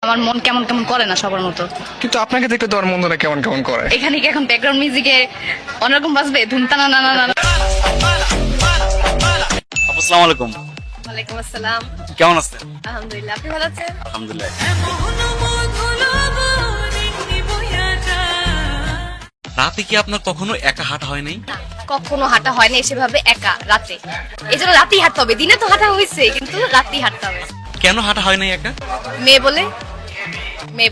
আমার মন কেমন কেমন করে না সবার মতো। কিন্তু আপনাকে দেখলে তো আর মন্দনা কেমন কেমন করে। এখানে কি এখন ব্যাকগ্রাউন্ড মিউজিকে অন্যরকম বাজবে? ধুমতানা না না না না। আপু আসসালামু আলাইকুম। ওয়ালাইকুম আসসালাম। কেমন আছেন? আলহামদুলিল্লাহ, আপনি ভালো আছেন? আলহামদুলিল্লাহ। রাতে কি আপনার কখনো একা হাঁটা হয় নাই? কখনো হাঁটা হয় না সেভাবে একা রাতে। এই জন্য রাতেই হাঁটতে হবে। দিনে তো হাঁটা হয়েছে, কিন্তু রাতেই হাঁটতে হবে। কেন হাঁটা হয় নাই একা? মেয়ে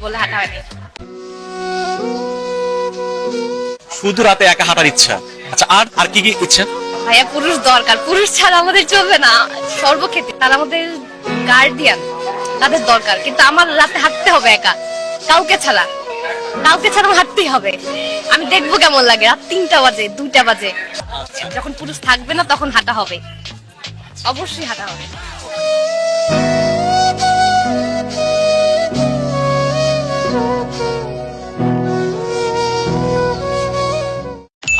বলে হাঁটা হয়নি। শুধু রাতে একা হাঁটার ইচ্ছা। আচ্ছা, আর আর কি কি ইচ্ছা? ভাইয়া, পুরুষ দরকার। পুরুষ ছাড়া আমাদের চলবে না সর্বক্ষেত্রে। তারা আমাদের গার্ডিয়ান, তাদের দরকার। কিন্তু আমার রাতে হাঁটতে হবে একা, কাউকে ছাড়া আমার হাঁটতেই হবে। আমি দেখবো কেমন লাগে রাত 3টা বাজে 2টা বাজে। যখন পুরুষ থাকবে না তখন হাঁটা হবে, অবশ্যই হাঁটা হবে।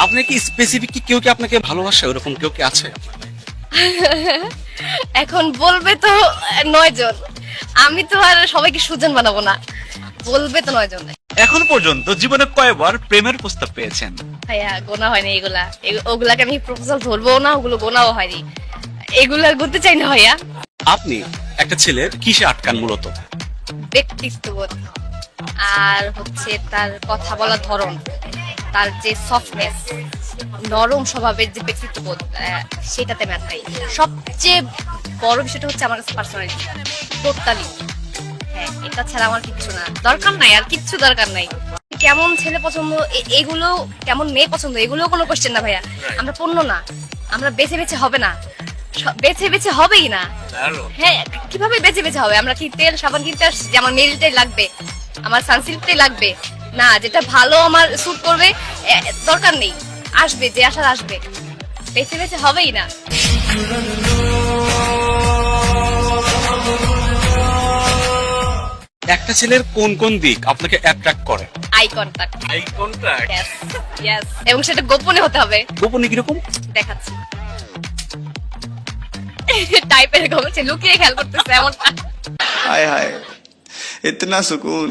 আপনি কি স্পেসিফিক কেউ কি আপনাকে ভালোবাসে, ওরকম কেউ কি আছে? এখন বলবে তো 9 জন। আমি তো আর সবাইকে সুজন বানাবো না, বলবে তো 9 জন। এখন পর্যন্ত জীবনে কয়বার প্রেমের প্রস্তাব পেয়েছেন? ভাইয়া, গোনা হয়নি এগুলা। ওগুলাকে আমি প্রপোজাল ধরবো না, ওগুলো গোনাও হয়নি। এগুলা করতে চাই না ভাইয়া। আপনি একটা ছেলের কিসে আটকান মূলত? ব্যক্তিত্ববোধ, আর হচ্ছে তার কথা বলার ধরন, তার যে সফটনেস, নরম স্বভাবের যে ব্যক্তিত্ববোধ, সেটাতে ম্যাচ হয়। সবচেয়ে বড় বিষয়টা হচ্ছে আমার কাছে পার্সোনালিটি, টোটালি। হ্যাঁ, এটা ছাড়া আমার কিচ্ছু না, দরকার নাই, আর কিচ্ছু দরকার নাই। কেমন ছেলে পছন্দ, এগুলো কেমন মেয়ে পছন্দ, এগুলো কোনো কোশ্চেন না ভাইয়া। আমরা পণ্য না, আমরা বেছে বেছে হবে না, বেছে বেছে হবেই না। হ্যাঁ, কিভাবে বেছে বেছে হবে? আমরা কি তেল সাবান কিনতে আসছি যে আমার মেরিলটাই লাগবে, আমার সানসিল্কটাই লাগবে? না, যেটা ভালো আমার স্যুট করবে দরকার নেই, আসবে যে আসার আসবে, বেছে বেছে হবেই না। একটা ছেলের কোন কোন দিক আপনাকে অ্যাট্রাক্ট করে? Eye contact. Eye contact. Yes yes, এবং সেটা গোপনে হতে হবে। গোপনে কিরকম? দেখাচ্ছি। টাইপের গোপনে লুকিয়ে খেয়াল করতেছে এমন। हाय हाय इतना सुकून।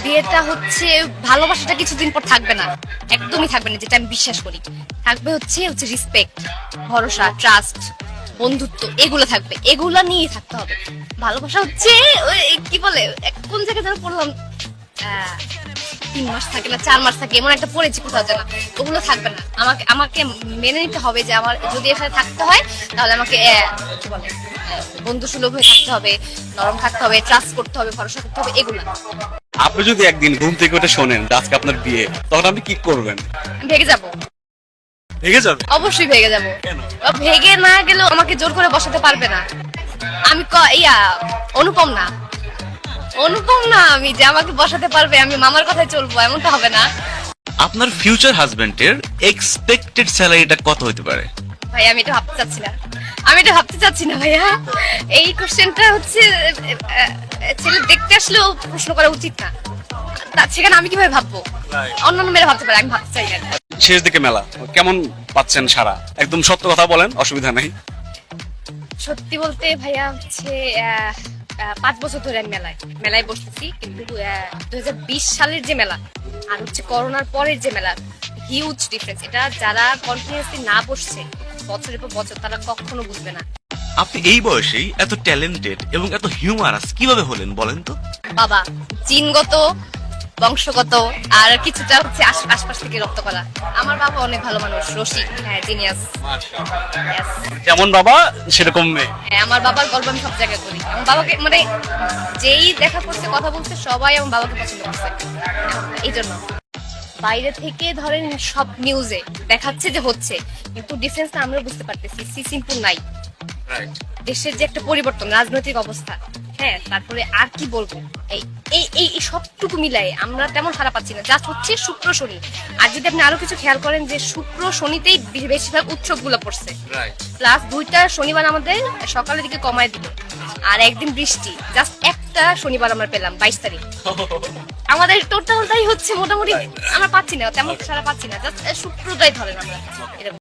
বিয়েটা হচ্ছে, ভালোবাসাটা কিছুদিন পর থাকবে না, একদমই থাকবে না, যেটা আমি বিশ্বাস করি। থাকবে হচ্ছে রেসপেক্ট, ভরসা, ট্রাস্ট, বন্ধুত্ব, এগুলো থাকবে। এগুলা নিয়ে থাকতে হবে। ভালোবাসা হচ্ছে ওই কি বলে, কোন জায়গায় যেন পড়লাম, 3 মাস থাকে না 4 মাস থাকে, এমন একটা পড়েছি কোথাও যেন। ওগুলো থাকবে না। আমাকে মেনে নিতে হবে যে আমার যদি এর সাথে থাকতে হয়, তাহলে আমাকে কি বলে, বন্ধু সুলভ হয়ে থাকতে হবে, নরম থাকতে হবে, ট্রাস্ট করতে হবে, ভরসা করতে হবে, এগুলো। আপনি যদি একদিন ঘুম থেকে উঠে শোনেন যে আজকে আপনার বিয়ে, তখন আপনি কি করবেন? ভেগে যাব, ভেঙে যাবে? অবশ্যই ভেগে যাব। কেন? ভেগে না গেলেও আমাকে জোর করে বসাতে পারবে না। আমি অনুপম না, আমি যে আমাকে বসাতে পারবে, আমি মামার কথায় চলবো, এমনটা হবে না। আপনার ফিউচার হাজবেন্ডের এক্সপেক্টেড স্যালারিটা কত হতে পারে? ভাই, আমি এটা ভাবতে চাচ্ছি না ভাইয়া। এই কোশ্চেনটা হচ্ছে ছেলে দেখতে আসলেও প্রশ্ন করা উচিত না। সেখানে আমি কিভাবে ভাববো? অন্যান্য মেয়েরা ভাবতে পারে, আমি ভাবতে চাই না। শেষ দিকে মেলা কেমন পাচ্ছেন সারা? একদম সত্য কথা বলেন, অসুবিধা নেই। সত্যি বলতে ভাইয়া হচ্ছে 5 বছর ধরে আমি মেলায় বসতেছি, কিন্তু 2020 সালের যে মেলা আর হচ্ছে করোনার পরের যে মেলা, হিউজ ডিফারেন্স। এটা যারা কন্টিনিউয়াসলি না বসছে বছরের পর বছর, তারা কখনো বুঝবে না। আপনি এই বয়সেই এত ট্যালেন্টেড এবং এত হিউমারাস কিভাবে হলেন বলেন তো? বাবা, জিনগত, বংশগত, আর কিছুটা হচ্ছে আশপাশ থেকে রপ্ত করা। আমার বাবা অনেক ভালো মানুষ, রসিক, হ্যাঁ, জিনিয়াস। যেমন বাবা সেরকম মেয়ে। হ্যাঁ, আমার বাবার গল্প আমি সব জায়গায় করি। আমার বাবাকে মানে যেই দেখা করছে, কথা বলছে, সবাই আমার বাবাকে পছন্দ করছে। এই জন্য বাইরে থেকে ধরেন সব নিউজে দেখাচ্ছে যে হচ্ছে, কিন্তু ডিফারেন্সটা আমরা বুঝতে পারতেছি। সিম্পল নাই। দেশের যে একটা পরিবর্তন, রাজনৈতিক অবস্থা, হ্যাঁ, তারপরে আর কি বলবো, এই এই এই সবটুকু মিলাই আমরা তেমন খারাপ পাচ্ছি না। জাস্ট হচ্ছে শুক্র শনি। আর যদি আপনি আরো কিছু খেয়াল করেন, যে শুক্র শনিতেই বেশিরভাগ উৎসব গুলো পড়ছে। প্লাস 2টা শনিবার আমাদের সকালের দিকে কমায় দিল, আর একদিন বৃষ্টি। জাস্ট একটা শনিবার আমরা পেলাম 22 তারিখ। আমাদের টোটালটাই হচ্ছে মোটামুটি আমরা পাচ্ছি না, তেমন সারা পাচ্ছি না। জাস্ট শুক্রটাই ধরেন আমরা এরকম।